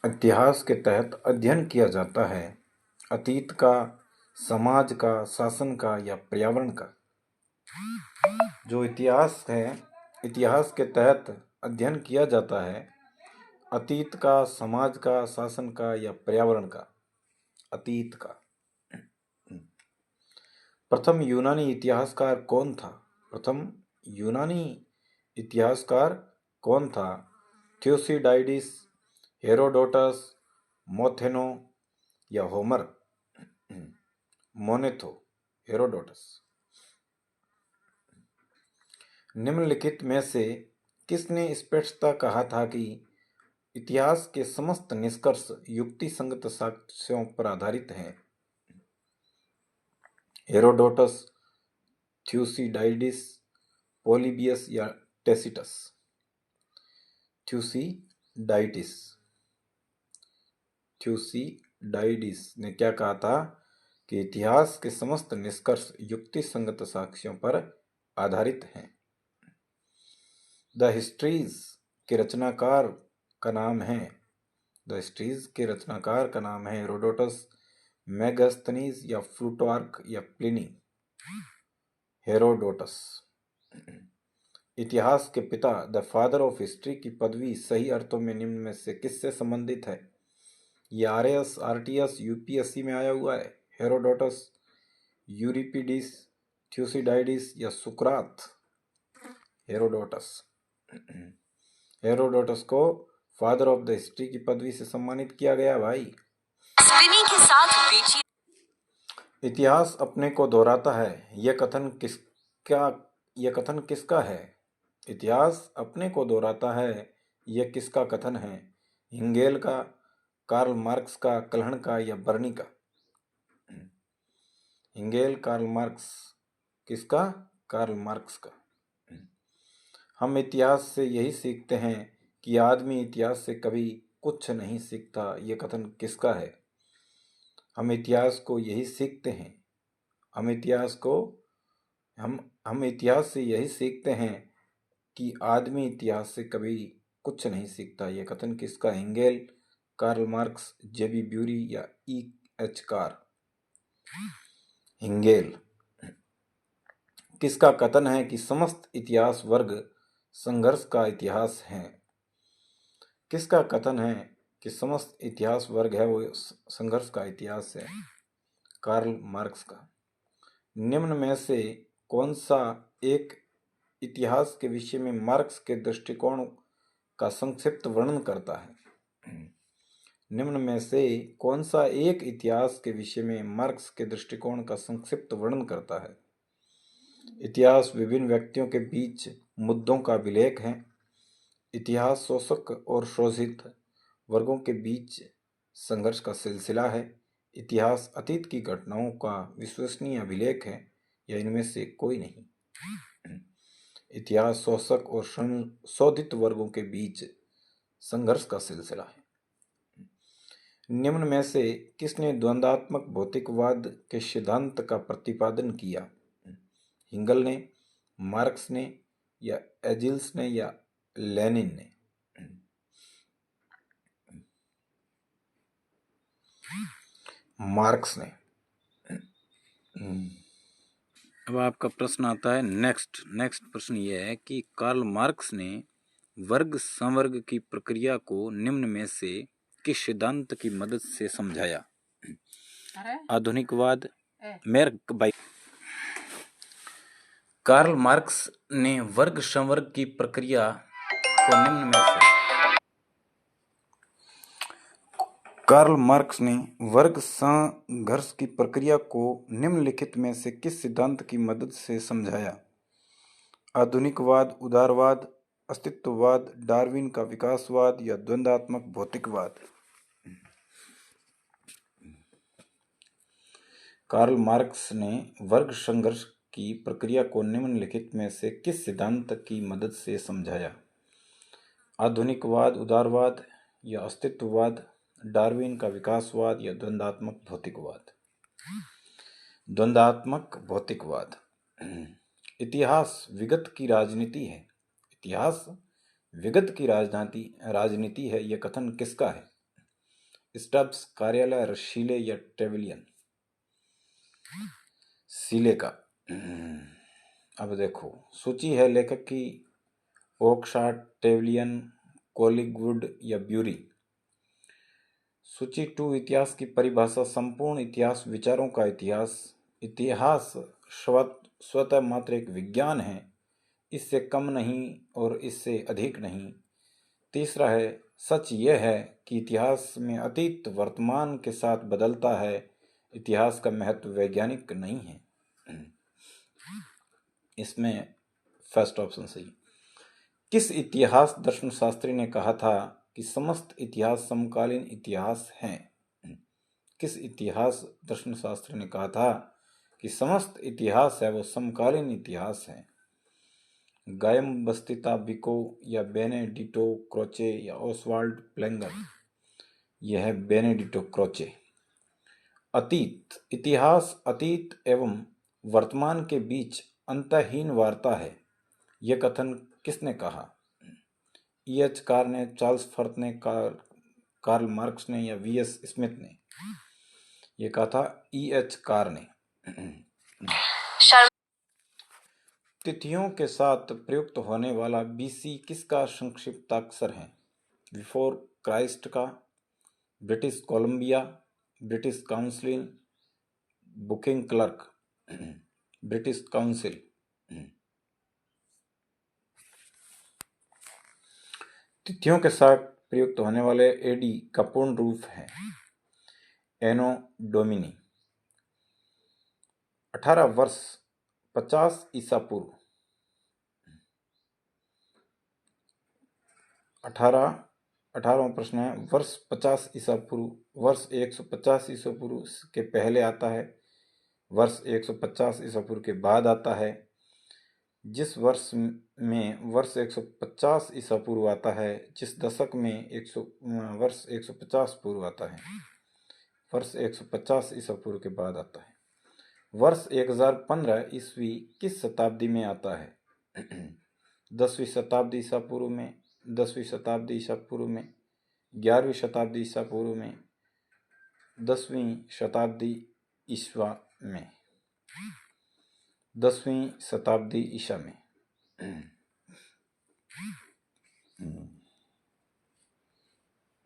इतिहास के तहत अध्ययन किया जाता है अतीत का, समाज का, शासन का या पर्यावरण का। जो इतिहास है, इतिहास के तहत अध्ययन किया जाता है अतीत का, समाज का, शासन का या पर्यावरण का। अतीत का। प्रथम यूनानी इतिहासकार कौन था? प्रथम यूनानी इतिहासकार कौन था? थ्यूसिडाइडिस, हेरोडोटस, मोथेनो या होमर? मोनेथो, हेरोडोटस। निम्नलिखित में से किसने स्पष्टता कहा था कि इतिहास के समस्त निष्कर्ष युक्ति संगत साक्ष्यों पर आधारित हैं? हेरोडोटस, थ्यूसिडाइडिस, पोलिबियस या टेसिटस? थ्यूसिडाइडिस। थ्यूसिडाइडिस ने क्या कहा था कि इतिहास के समस्त निष्कर्ष युक्ति संगत साक्ष्यों पर आधारित हैं। द हिस्ट्रीज के रचनाकार का नाम है हेरोडोटस, मेगास्थनीज या प्लूटार्क या प्लिनी? हेरोडोटस। इतिहास के पिता, द फादर ऑफ हिस्ट्री की पदवी सही अर्थों में निम्न में से किससे संबंधित है? ये आरएस, आरटीएस, यूपीएससी में आया हुआ है। हेरोडोटस, यूरिपिडिस, थ्यूसिडाइडिस या सुकरात? हेरोडोटस। हेरोडोटस को फादर ऑफ द हिस्ट्री की पदवी से सम्मानित किया गया भाई। के साथ इतिहास अपने को दोहराता है, यह कथन किसका है? इतिहास अपने को दोहराता है, यह किसका कथन है? हिंगेल का, कार्ल मार्क्स का, कल्हण का या बर्नी का? हिंगेल, कार्ल मार्क्स। किसका? कार्ल मार्क्स का। हम इतिहास से यही सीखते हैं कि आदमी इतिहास से कभी कुछ नहीं सीखता, यह कथन किसका है? हम इतिहास को यही सीखते हैं। हम इतिहास से यही सीखते हैं कि आदमी इतिहास से कभी कुछ नहीं सीखता, यह कथन किसका? हिंगेल, कार्ल मार्क्स, जेबी ब्यूरी या एच कार? हिंगेल। किसका कथन है कि समस्त इतिहास वर्ग संघर्ष का इतिहास है? किसका कथन है कि समस्त इतिहास वर्ग है वो संघर्ष का इतिहास है? कार्ल मार्क्स का। निम्न में से कौन सा एक इतिहास के विषय में मार्क्स के दृष्टिकोण का संक्षिप्त वर्णन करता है? निम्न में से कौन सा एक इतिहास के विषय में मार्क्स के दृष्टिकोण का संक्षिप्त वर्णन करता है? इतिहास विभिन्न व्यक्तियों के बीच मुद्दों का अभिलेख है। इतिहास शोषक और शोषित वर्गों के बीच संघर्ष का सिलसिला है। इतिहास अतीत की घटनाओं का विश्वसनीय अभिलेख है या इनमें से कोई नहीं? इतिहास शोषक और शोधित वर्गों के बीच संघर्ष का सिलसिला है। निम्न में से किसने द्वंद्वात्मक भौतिकवाद के सिद्धांत का प्रतिपादन किया? हिंगल ने, मार्क्स ने या एजिल्स ने या लेनिन ने? मार्क्स ने। अब आपका प्रश्न आता है नेक्स्ट प्रश्न यह है कि कार्ल मार्क्स ने वर्ग संवर्ग की प्रक्रिया को निम्न में से किस सिद्धांत की मदद से समझाया? आधुनिकवाद, कार्ल मार्क्स ने वर्ग संवर्ग की प्रक्रिया को निम्न में से कार्ल मार्क्स ने वर्ग संघर्ष की प्रक्रिया को निम्नलिखित में से किस सिद्धांत की मदद से समझाया? आधुनिकवाद, उदारवाद, अस्तित्ववाद, डार्विन का विकासवाद या द्वंद्वात्मक भौतिकवाद? कार्ल मार्क्स ने वर्ग संघर्ष की प्रक्रिया को निम्नलिखित में से किस सिद्धांत की मदद से समझाया? आधुनिकवाद, उदारवाद या अस्तित्ववाद, डार्विन का विकासवाद या द्वंद्वात्मक भौतिकवाद? द्वंद्वात्मक भौतिकवाद। इतिहास विगत की राजनीति है। इतिहास विगत की राजनीति है, यह कथन किसका है? स्टब्स कार्यालय, रशीले या टेविलियन? सीले का। अब देखो, सूची है लेखक की: ओकशार्ट, टेविलियन, कोलिगवुड या ब्यूरी। सूची 2, इतिहास की परिभाषा: संपूर्ण इतिहास, विचारों का इतिहास। इतिहास स्वतः मात्र एक विज्ञान है, इससे कम नहीं और इससे अधिक नहीं। तीसरा है, सच यह है कि इतिहास में अतीत वर्तमान के साथ बदलता है। इतिहास का महत्व वैज्ञानिक नहीं है। इसमें फर्स्ट ऑप्शन सही। किस इतिहास दर्शन शास्त्री ने कहा था कि समस्त इतिहास समकालीन इतिहास हैं? किस इतिहास दर्शन शास्त्री ने कहा था कि समस्त इतिहास है वो समकालीन इतिहास है? गायम बस्तिता बिको या बेनेडिटो क्रोचे या ओसवाल्ड प्लेंगर? यह है बेनेडिटो क्रोचे। अतीत, इतिहास अतीत एवं वर्तमान के बीच अंतहीन वार्ता है। यह कथन किसने कहा? E.H. कार ने, चार्ल्स फर्थ ने, कार्ल मार्क्स ने या V.S. स्मिथ ने? ये कहा था E.H. कार ने। तिथियों के साथ प्रयुक्त होने वाला BC किसका संक्षिप्ताक्षर है? बिफोर क्राइस्ट का, British Columbia, British council, booking clerk, British council. तिथियों के साथ प्रयुक्त होने वाले AD का पूर्ण रूप है एनो डोमिनी। 18 वर्ष 50 ईसा पूर्व। 18वां प्रश्न है, वर्ष 50 ईसा पूर्व, वर्ष 150 ईसा पूर्व के पहले आता है, वर्ष 150 ईसा पूर्व के बाद आता है। जिस वर्ष में वर्ष 150 ईसा पूर्व आता है, जिस दशक में वर्ष 150 पूर्व आता है, वर्ष 150 ईसा पूर्व के बाद आता है। वर्ष 1015 ईस्वी किस शताब्दी में आता है? 10वीं शताब्दी ईसा पूर्व में, 10वीं शताब्दी ईसा पूर्व में, 11वीं शताब्दी ईसा पूर्व में, 10वीं शताब्दी ईसा में, 10वीं शताब्दी ईसा में।